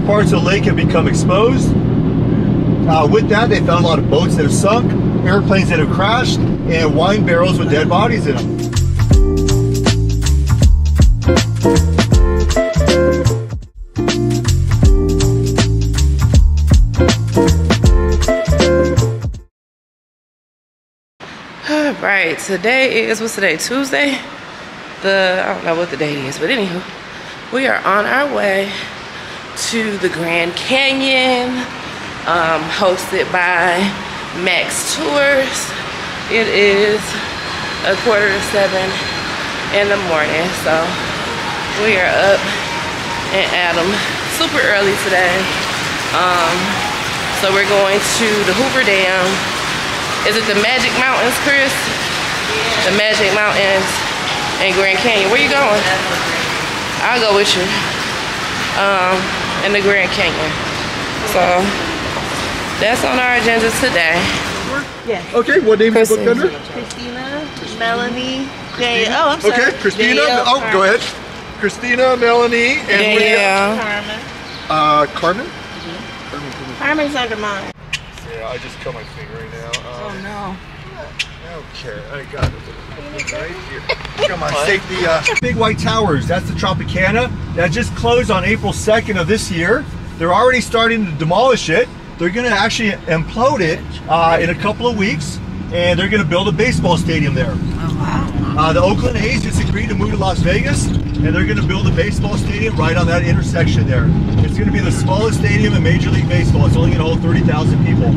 parts of the lake have become exposed. With that, they found a lot of boats that have sunk, airplanes that have crashed, and wine barrels with dead bodies in them. Right, today is, what's today, Tuesday? I don't know what the day is, but anywho, we are on our way to the Grand Canyon, hosted by MaxTour. It is 6:45 in the morning, so we are up and at 'em super early today. So we're going to the Hoover Dam. Is it the Magic Mountains, Chris? Yeah. The Magic Mountains and Grand Canyon. Where you going? I'll go with you. In the Grand Canyon. So that's on our agenda today. Yeah. Okay, what name is the book under? Christina, Melanie, Danielle. Oh, I'm sorry. Okay, Christina. Danielle, oh, go ahead. Christina, Melanie, and Danielle. Carmen. Carmen? Carmen's under mine. Yeah, I just cut my finger right now. Oh no. Okay, I got it right here. Come on, safety. Big White Towers, that's the Tropicana. That just closed on April 2nd of this year. They're already starting to demolish it. They're gonna actually implode it in a couple of weeks, and they're gonna build a baseball stadium there. Oh, wow. The Oakland A's just agreed to move to Las Vegas, and they're gonna build a baseball stadium right on that intersection there. It's gonna be the smallest stadium in Major League Baseball. It's only gonna hold 30,000 people.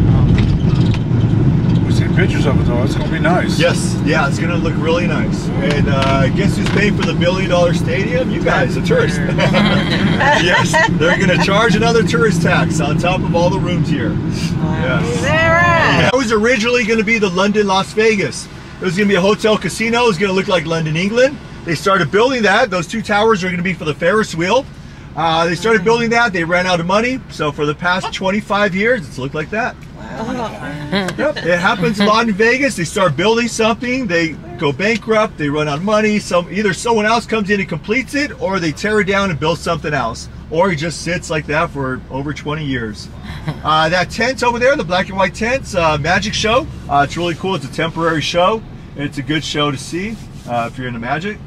We've seen pictures of it though, it's gonna be nice. Yes, yeah, it's gonna look really nice. And guess who's paying for the $1 billion stadium? You guys, the tourists. Yes, they're gonna charge another tourist tax on top of all the rooms here. Yes. Is that right? That was originally gonna be the London Las Vegas. It was gonna be a hotel casino. It was gonna look like London, England. They started building that. Those two towers are gonna be for the Ferris wheel. They started building that. They ran out of money. So for the past 25 years, it's looked like that. Yep, it happens a lot in Vegas. They start building something, they go bankrupt, they run out of money. Either someone else comes in and completes it, or they tear it down and build something else. Or it just sits like that for over 20 years. That tent over there, the black and white tent's magic show. It's really cool. It's a temporary show. It's a good show to see if you're into magic.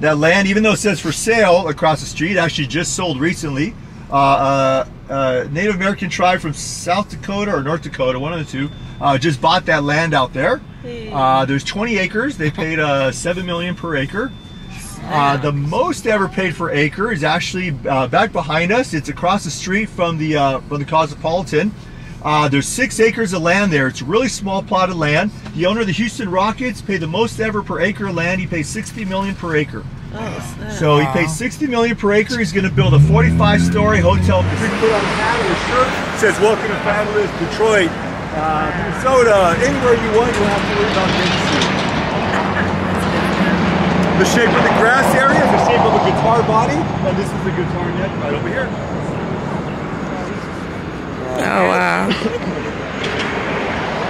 That land, even though it says for sale across the street, actually just sold recently. Native American tribe from South Dakota or North Dakota, one of the two, just bought that land out there. There's 20 acres. They paid $7 million per acre. The most ever paid per acre is actually back behind us. It's across the street from the Cosmopolitan. There's 6 acres of land there. It's a really small plot of land. The owner of the Houston Rockets paid the most ever per acre of land. He pays $60 million per acre. So he pays $60 million per acre. He's going to build a 45-story hotel. You can put on a hat or a shirt. It says, "Welcome to Fabulous Detroit, Minnesota." Anywhere you want, you don't have to worry about density. The shape of the grass area is the shape of a guitar body, and this is the guitar neck right over here. Oh, wow.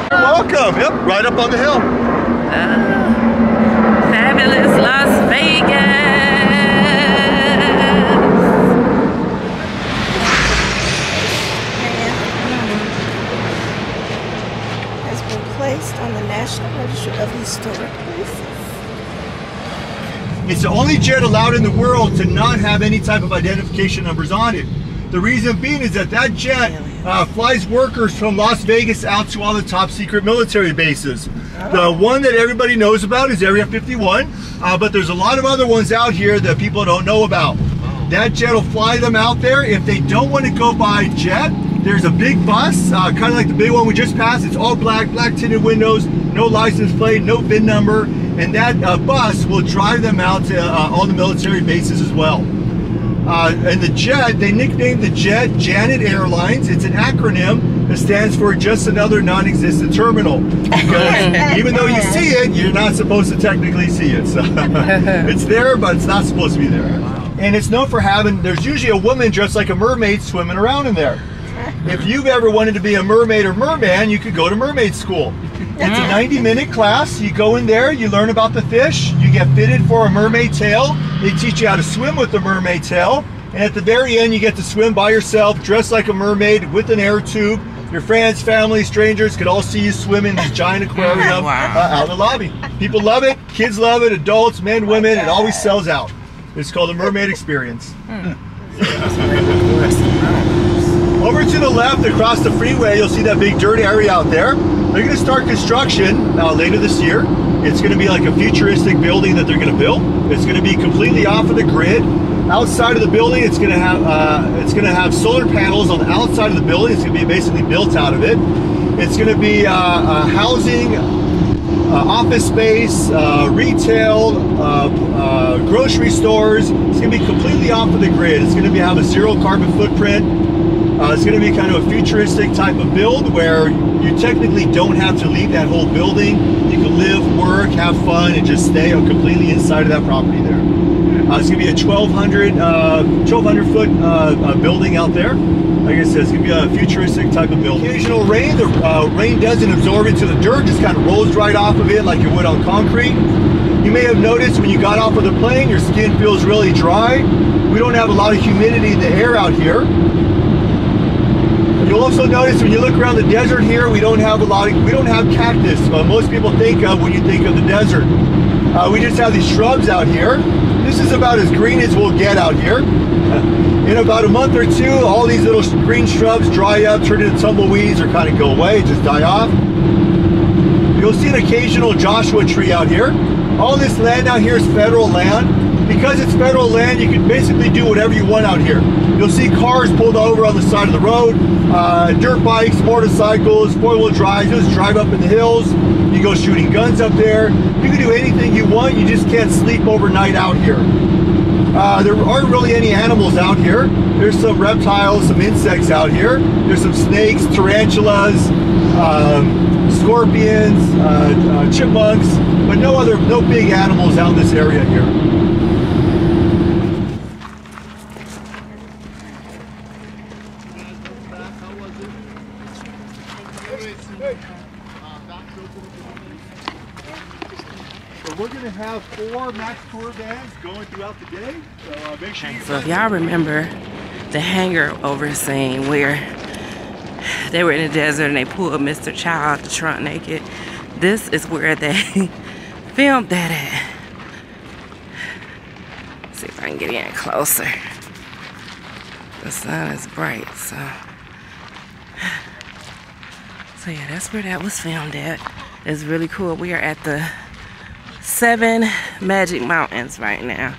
You're welcome. Yep, right up on the hill. Fabulous Las Vegas. Has been placed on the National Register of Historic Places. It's the only jet allowed in the world to not have any type of identification numbers on it. The reason being is that that jet flies workers from Las Vegas out to all the top secret military bases. The one that everybody knows about is Area 51, but there's a lot of other ones out here that people don't know about. That jet will fly them out there. If they don't want to go by jet, there's a big bus, kind of like the big one we just passed. It's all black tinted windows, no license plate, no VIN number, and that bus will drive them out to all the military bases as well. And the jet, they nicknamed the jet Janet Airlines. It's an acronym that stands for just another non-existent terminal. Because even though you see it, you're not supposed to technically see it. So it's there, but it's not supposed to be there. And it's known for having, there's usually a woman dressed like a mermaid swimming around in there. If you've ever wanted to be a mermaid or merman, you could go to mermaid school. It's a 90-minute class. You go in there, you learn about the fish, you get fitted for a mermaid tail. They teach you how to swim with the mermaid tail. And at the very end, you get to swim by yourself, dressed like a mermaid with an air tube. Your friends, family, strangers could all see you swim in this giant aquarium out in the lobby. People love it, kids love it, adults, men, women, it always sells out. It's called the Mermaid Experience. Over to the left, across the freeway, you'll see that big dirt area out there. They're going to start construction later this year. It's going to be like a futuristic building that they're going to build. It's going to be completely off of the grid. Outside of the building, it's going to have solar panels on the outside of the building. It's going to be basically built out of it. It's going to be housing, office space, retail, grocery stores. It's going to be completely off of the grid. It's going to have a zero carbon footprint. It's going to be kind of a futuristic type of build where you technically don't have to leave that whole building. You can live, work, have fun, and just stay completely inside of that property there. It's going to be a 1,200 foot building out there. Like I said, it's going to be a futuristic type of building. Occasional rain, the rain doesn't absorb into the dirt, just kind of rolls right off of it like it would on concrete. You may have noticed when you got off of the plane, your skin feels really dry. We don't have a lot of humidity in the air out here. You'll also notice when you look around the desert here, we don't have cactus. Most people think of when you think of the desert. We just have these shrubs out here. This is about as green as we'll get out here. In about a month or two, all these little green shrubs dry up, turn into tumbleweeds, or kind of go away, just die off. You'll see an occasional Joshua tree out here. All this land out here is federal land. Because it's federal land, you can basically do whatever you want out here. You'll see cars pulled over on the side of the road, dirt bikes, motorcycles, four-wheel drives. You just drive up in the hills. You go shooting guns up there. You can do anything you want. You just can't sleep overnight out here. There aren't really any animals out here. There's some reptiles, some insects out here. There's some snakes, tarantulas, scorpions, chipmunks, but no big animals out in this area here. So we're going to have 4 MaxTour vans going throughout the day. So make sure So if y'all remember the hangar over scene where they were in the desert and they pulled Mr. Child out the trunk naked, this is where they filmed that at. Let's see if I can get in closer. The sun is bright, so yeah, that's where that was filmed at. It's really cool. We are at the 7 Magic Mountains right now,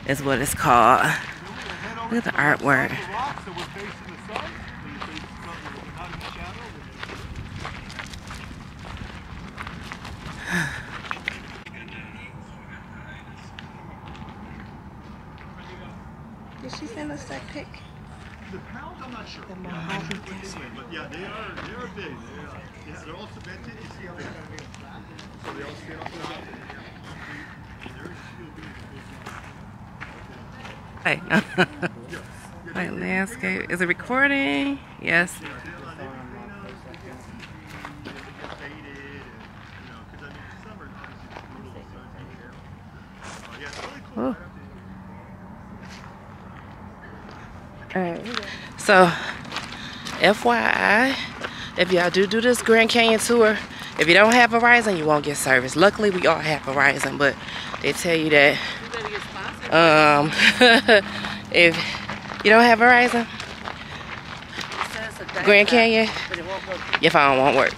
is what it's called. Look at the artwork. Did she send us that pic? The pound, I'm not sure. The But yeah, they are big. They're all cemented. You see how they're going to be flat? So they all stay on top. Hey. Like landscape. Is it recording? Yes. Oh. Alright, so FYI, if y'all do this Grand Canyon tour, if you don't have Verizon, you won't get service. Luckily, we all have Verizon, but they tell you that if you don't have Verizon, Grand Canyon, your phone won't work.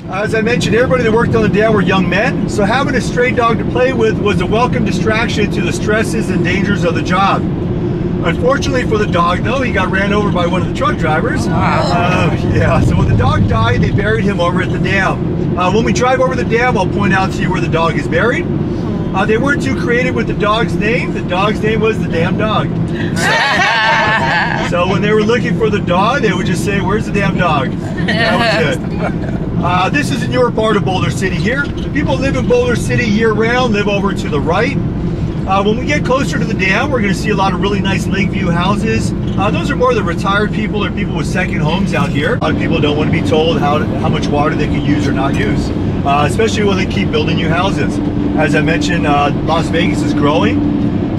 As I mentioned, everybody that worked on the dam were young men, so having a stray dog to play with was a welcome distraction to the stresses and dangers of the job. Unfortunately for the dog, though, he got ran over by one of the truck drivers. Yeah, so when the dog died, they buried him over at the dam. When we drive over the dam, I'll point out to you where the dog is buried. They weren't too creative with the dog's name. The dog's name was the damn dog. So when they were looking for the dog, they would just say, "Where's the damn dog?" That was it. This is a newer part of Boulder City here. The people live in Boulder City year-round, live over to the right. When we get closer to the dam, we're going to see a lot of really nice lakeview houses. Those are more the retired people or people with second homes out here. A lot of people don't want to be told how much water they can use or not use, especially when they keep building new houses. As I mentioned, Las Vegas is growing.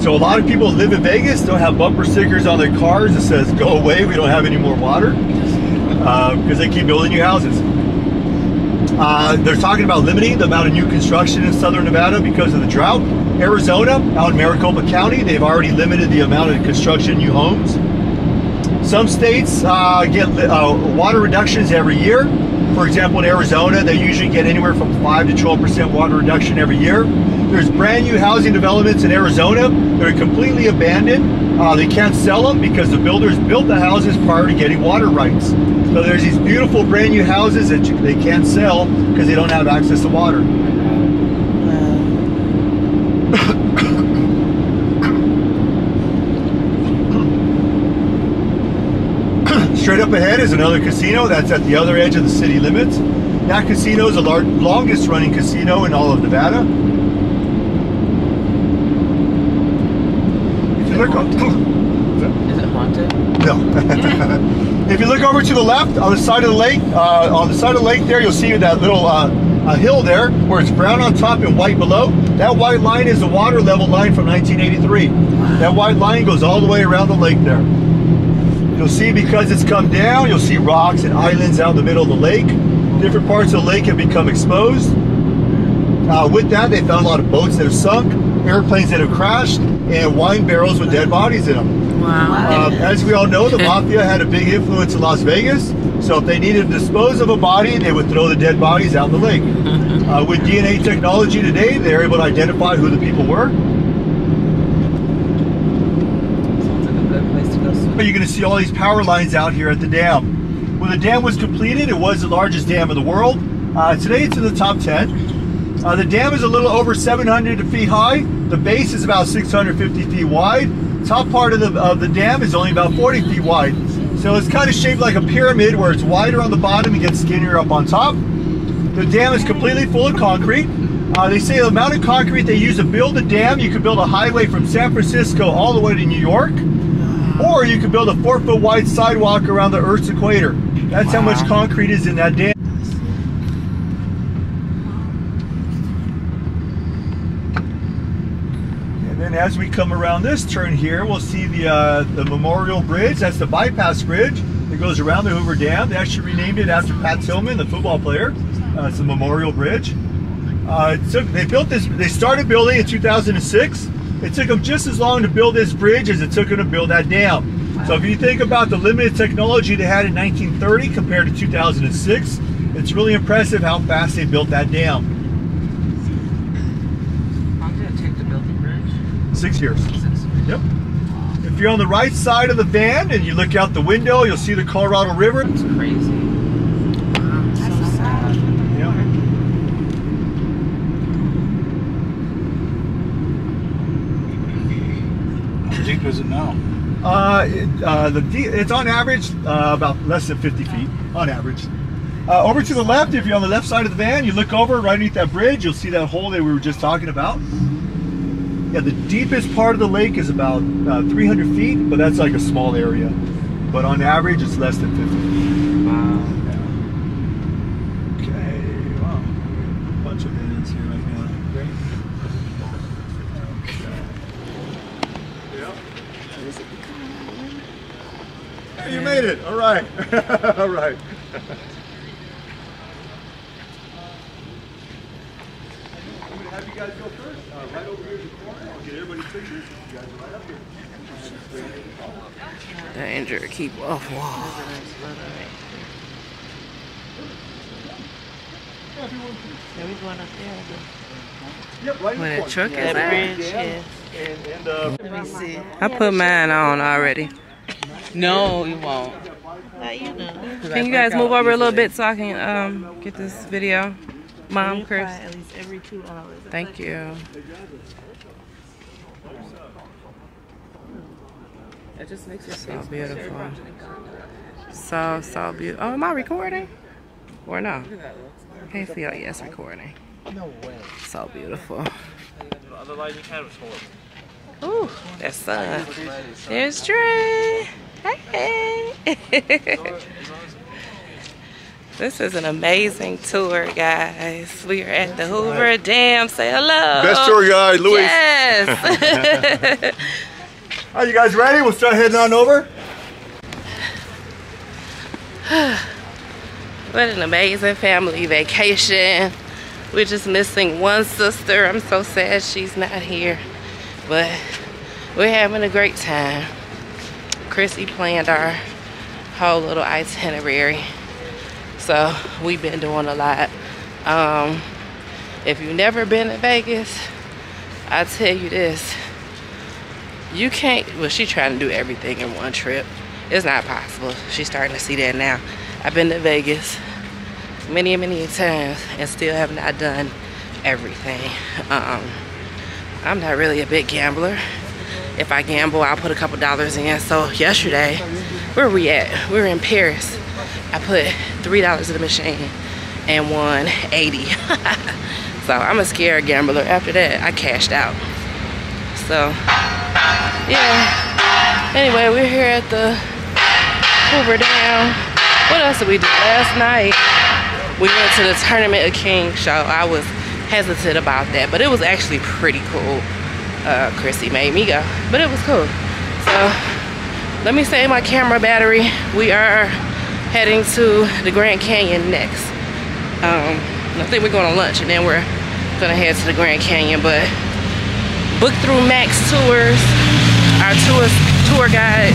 So a lot of people live in Vegas don't have bumper stickers on their cars that says, "Go away, we don't have any more water," because they keep building new houses. They're talking about limiting the amount of new construction in southern Nevada because of the drought. Arizona, out in Maricopa County, they've already limited the amount of construction new homes. Some states get water reductions every year. For example, in Arizona, they usually get anywhere from 5 to 12% water reduction every year. There's brand new housing developments in Arizona that are completely abandoned. They can't sell them because the builders built the houses prior to getting water rights. So there's these beautiful brand new houses that they can't sell because they don't have access to water. Straight up ahead is another casino that's at the other edge of the city limits. That casino is the longest running casino in all of Nevada. If you look Is it haunted? No. If you look over to the left on the side of the lake, there you'll see that little a hill there where it's brown on top and white below. That white line is the water level line from 1983. That white line goes all the way around the lake there. You'll see, because it's come down, you'll see rocks and islands out in the middle of the lake. Different parts of the lake have become exposed. With that, they found a lot of boats that have sunk, airplanes that have crashed, and wine barrels with dead bodies in them. Wow. As we all know, the mafia had a big influence in Las Vegas, so if they needed to dispose of a body, they would throw the dead bodies out in the lake. With DNA technology today, they're able to identify who the people were. You're going to see all these power lines out here at the dam. When the dam was completed, it was the largest dam in the world. Today it's in the top 10. The dam is a little over 700 feet high. The base is about 650 feet wide. Top part of the dam is only about 40 feet wide. So it's kind of shaped like a pyramid where it's wider on the bottom and gets skinnier up on top. The dam is completely full of concrete. They say the amount of concrete they use to build the dam, you could build a highway from San Francisco all the way to New York. Or you could build a 4-foot wide sidewalk around the Earth's equator. That's how much concrete is in that dam. And then as we come around this turn here, we'll see the Memorial Bridge. That's the bypass bridge that goes around the Hoover Dam. They actually renamed it after Pat Tillman, the football player. It's the Memorial Bridge. They started building in 2006. It took them just as long to build this bridge as it took them to build that dam. So if you think about the limited technology they had in 1930 compared to 2006, it's really impressive how fast they built that dam. How long did it take to build the bridge? 6 years. 6 years. Yep. If you're on the right side of the van and you look out the window, you'll see the Colorado River. It's crazy. Wow, so sad. Yeah. How deep is it now? It's on average about less than 50 feet on average. Over to the left, if you're on the left side of the van, you look over right underneath that bridge, you'll see that hole that we were just talking about. Yeah, the deepest part of the lake is about 300 feet, but that's like a small area. But on average, it's less than 50. Wow. Yeah. Okay, wow. A bunch of vans here right now. Great. Okay. Hey, you made it. All right. All right. I'm going to have you guys go first. Right over here in the corner. I'll get everybody's pictures. You guys are right up here. Danger, keep off wall. Yeah, we're going up there. Yep, right in When the a corner. truck is That there. bridge, yeah. And Let me see. I put mine on already. No, you won't. How you doing? Can you guys move over a little bit so I can get this video? Mom, We Chris. fly at least every 2 hours. Thank you. It just makes it so beautiful. So beautiful. Oh, am I recording? Or no? Can't see. Oh, yes, recording. No way. So beautiful. The other light you had was horrible. Ooh, that sun. There's Trey. Hey. This is an amazing tour, guys. We are at the Hoover Dam. Say hello. Best tour guide, Louis. Yes. Are you guys ready? We'll start heading on over. What an amazing family vacation. We're just missing one sister. I'm so sad she's not here. But we're having a great time. Chrissy planned our whole little itinerary. So we've been doing a lot. If you've never been to Vegas, I tell you this, you can't, well, she's trying to do everything in one trip. It's not possible. She's starting to see that now. I've been to Vegas many, many times and still have not done everything. I'm not really a big gambler. If I gamble, I'll put a couple dollars in. So yesterday, where were we at? We were in Paris. I put $3 in the machine and won 80. So I'm a scared gambler. After that, I cashed out. So yeah. Anyway, we're here at the Hoover Dam. What else did we do last night? We went to the Tournament of Kings show. I was hesitant about that, but it was actually pretty cool. Chrissy made me go, but it was cool. So let me save my camera battery. We are heading to the Grand Canyon next. I think we're going to lunch and then we're gonna head to the Grand Canyon, but book through MaxTour. Our tour guide,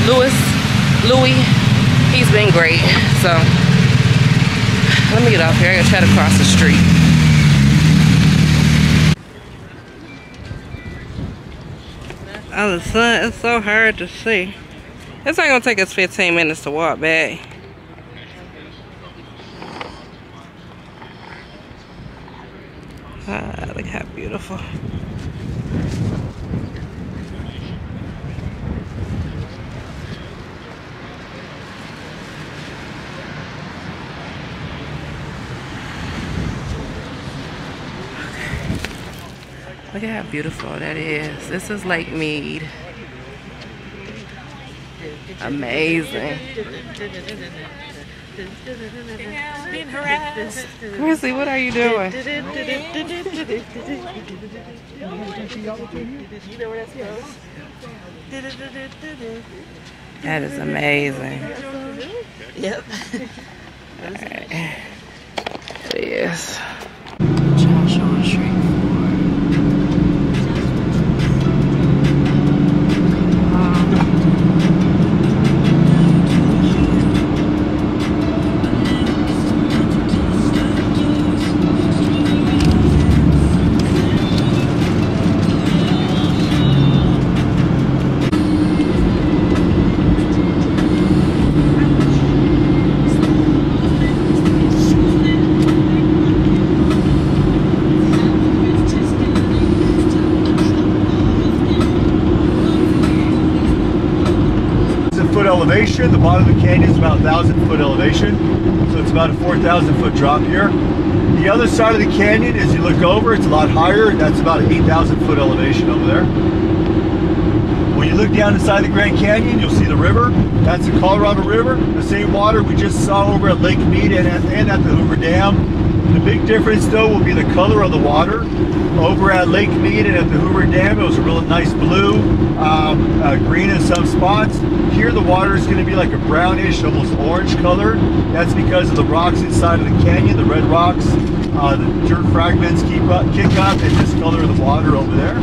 Louis, he's been great. So let me get off here. I gotta try to cross the street. Oh, the sun is so hard to see. It's not gonna take us 15 minutes to walk back. Ah, look how beautiful. Look at how beautiful that is. This is Lake Mead. Amazing. Being harassed. Chrissy, what are you doing? That is amazing. Yep. Alright. Yes. Elevation. The bottom of the canyon is about 1,000-foot elevation, so it's about a 4,000-foot drop here. The other side of the canyon, as you look over, it's a lot higher. That's about an 8,000-foot elevation over there. When you look down inside the Grand Canyon, you'll see the river. That's the Colorado River, the same water we just saw over at Lake Mead and at the Hoover Dam. The big difference, though, will be the color of the water. Over at Lake Mead and at the Hoover Dam, it was a real nice blue, green in some spots. Here, the water is going to be like a brownish, almost orange color. That's because of the rocks inside of the canyon, the red rocks. The dirt fragments kick up and discolor the water over there.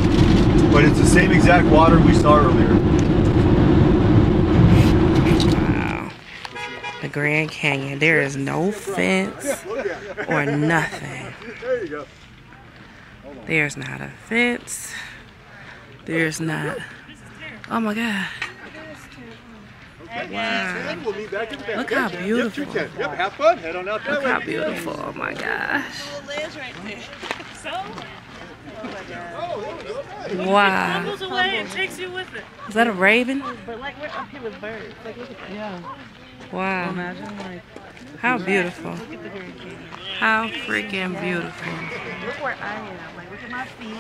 But it's the same exact water we saw earlier. Wow. The Grand Canyon. There is no fence or nothing. There you go. There's not a fence. There's not. Oh my God. Wow. Look how beautiful. Yep, have fun. Head on out that way. Look how beautiful. Oh my gosh. Wow. It goes away and takes you with it. Is that a raven? But like we're up here with birds. Like look at that. Yeah. Wow. Imagine like How beautiful. look at the Grand Canyon. How freaking beautiful. Look where I am. Like look at my feet.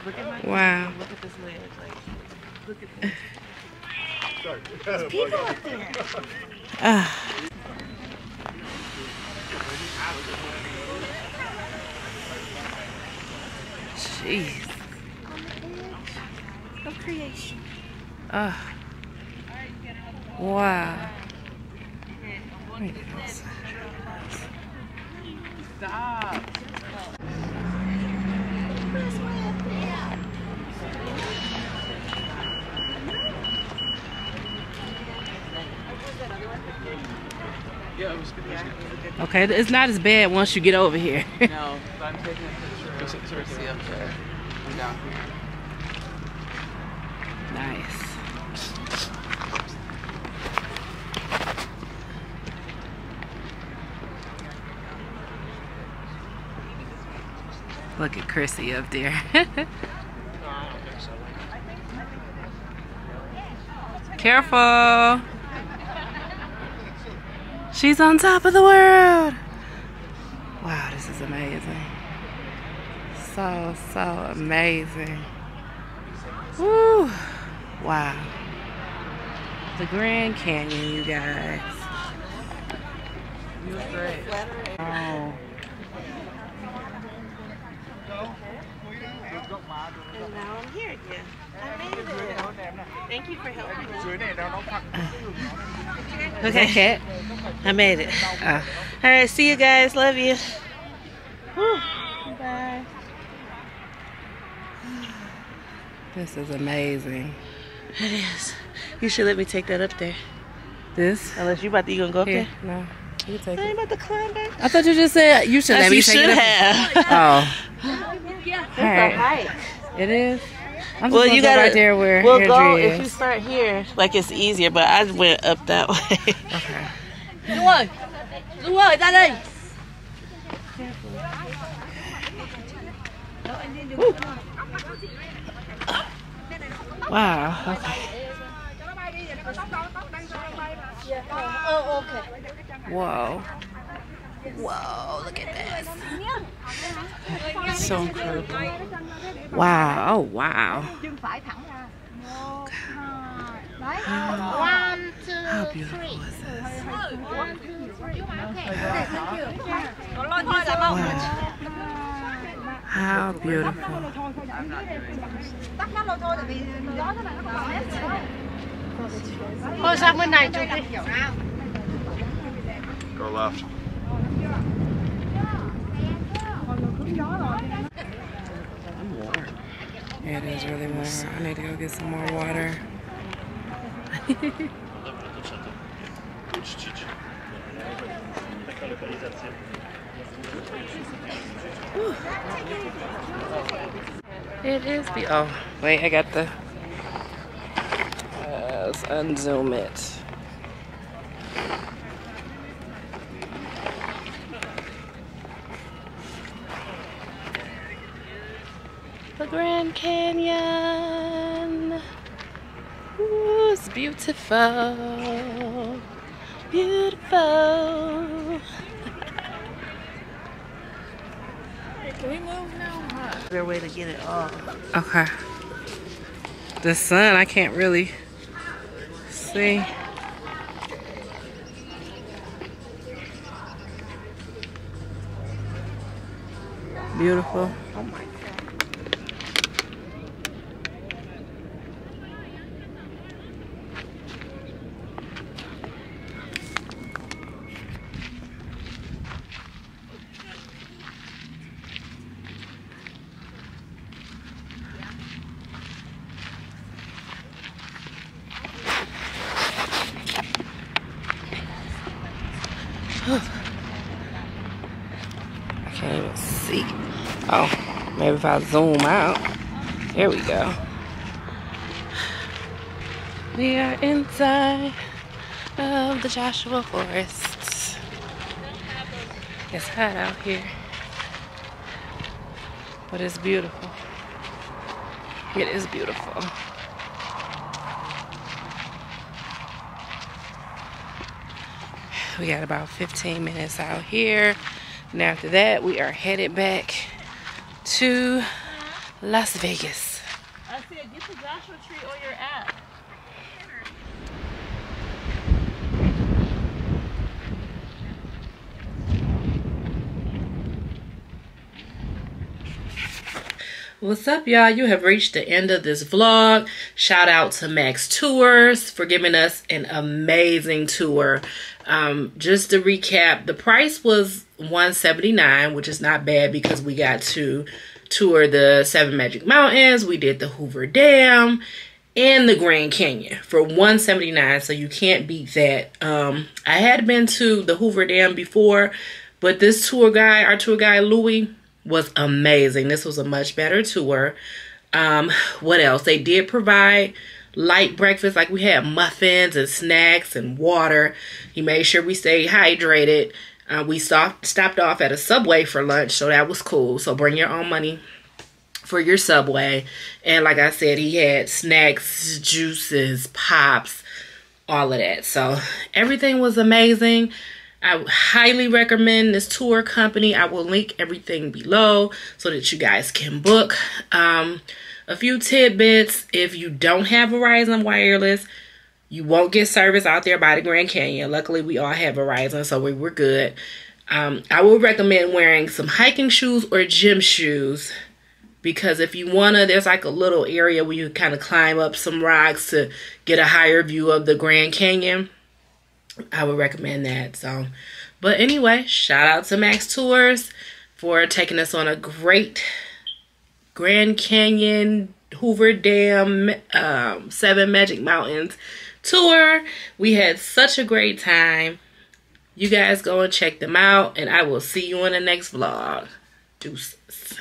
Look at my feet. Wow. Look at this ledge. Like look at this. There's people up there. Jeez. Of creation. Wow. Stop. Okay, it's not as bad once you get over here. No, but I'm taking a picture of Chrissy up there. I'm down here. Nice. Look at Chrissy up there. Careful. She's on top of the world. Wow, this is amazing. So amazing. Woo. Wow. The Grand Canyon, you guys. You look great. Oh. And now I'm here again. I made it. Thank you for helping me. Okay, Kat. I made it. All right, see you guys. Love you. Whew. Bye. This is amazing. It is. You should let me take that up there. This? Unless you gonna go up Here, there. no. You take I ain't it. about to climb back. I thought you just said you should let me You take should it up. have. Oh. It's All a right. hike. It is? I'm just Well, gonna you go gotta right there where we'll Andrea go is. if you start here. Like it's easier, but I went up that way. Okay. Wow. Okay. Whoa. Whoa, look at this. It's so incredible. Wow. Oh, wow. How beautiful is this? Wow. How beautiful. Go left. I'm warm. Yeah, it is really warm. I need to go get some more water. It is oh, wait, I got the let's unzoom it. The Grand Canyon. Ooh, it's beautiful. Beautiful. Can we move now? Their way to get it off. Okay. The sun, I can't really see. Beautiful. Oh my God. I can't even see. Oh, maybe if I zoom out. There we go. We are inside of the Joshua Forest. It's hot out here, but it's beautiful. It is beautiful. We got about 15 minutes out here. And after that, we are headed back to Las Vegas. I said, get the Joshua tree on your app. What's up, y'all? You have reached the end of this vlog. Shout out to MaxTours for giving us an amazing tour. Just to recap, the price was $179, which is not bad because we got to tour the 7 Magic Mountains. We did the Hoover Dam and the Grand Canyon for $179, so you can't beat that. I had been to the Hoover Dam before, but this tour guide, our tour guide Louis, was amazing. This was a much better tour. What else? They did provide light breakfast, like we had muffins and snacks and water. He made sure we stayed hydrated. We stopped off at a Subway for lunch, so that was cool. So bring your own money for your Subway. And like I said, he had snacks, juices, pops, all of that. So everything was amazing. I highly recommend this tour company. I will link everything below so that you guys can book. A few tidbits: if you don't have Verizon Wireless, you won't get service out there by the Grand Canyon. Luckily, we all have Verizon, so we were good. I would recommend wearing some hiking shoes or gym shoes, because if you wanna, there's like a little area where you kind of climb up some rocks to get a higher view of the Grand Canyon. I would recommend that. So, but anyway, shout out to MaxTours for taking us on a great Grand Canyon, Hoover Dam, 7 Magic Mountains tour. We had such a great time. You guys go and check them out, and I will see you in the next vlog. Deuces.